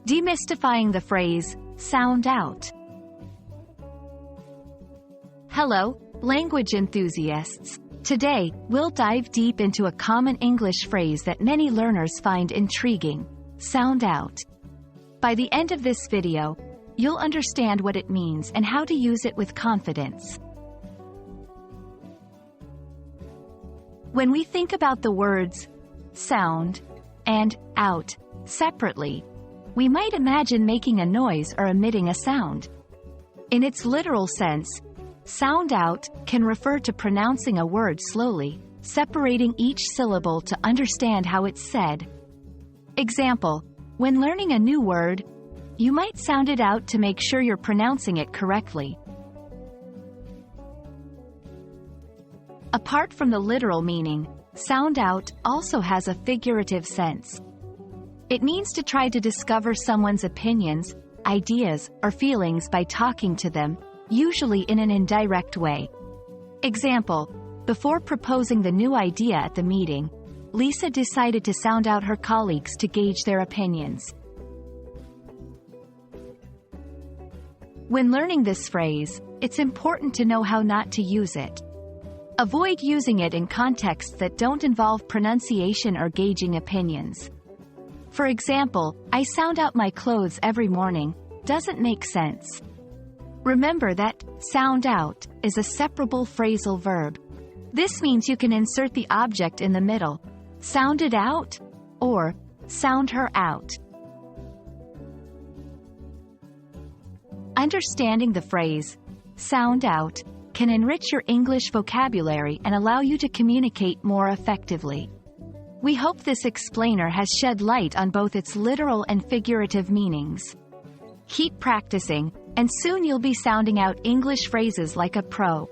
Demystifying the phrase, sound out. Hello, language enthusiasts. Today, we'll dive deep into a common English phrase that many learners find intriguing, sound out. By the end of this video, you'll understand what it means and how to use it with confidence. When we think about the words sound and out separately, we might imagine making a noise or emitting a sound. In its literal sense, sound out can refer to pronouncing a word slowly, separating each syllable to understand how it's said. Example, when learning a new word, you might sound it out to make sure you're pronouncing it correctly. Apart from the literal meaning, sound out also has a figurative sense. It means to try to discover someone's opinions, ideas, or feelings by talking to them, usually in an indirect way. Example, before proposing the new idea at the meeting, Lisa decided to sound out her colleagues to gauge their opinions. When learning this phrase, it's important to know how not to use it. Avoid using it in contexts that don't involve pronunciation or gauging opinions. For example, I sound out my clothes every morning doesn't make sense. Remember that sound out is a separable phrasal verb. This means you can insert the object in the middle, sound it out, or sound her out. Understanding the phrase sound out can enrich your English vocabulary and allow you to communicate more effectively. We hope this explainer has shed light on both its literal and figurative meanings. Keep practicing, and soon you'll be sounding out English phrases like a pro.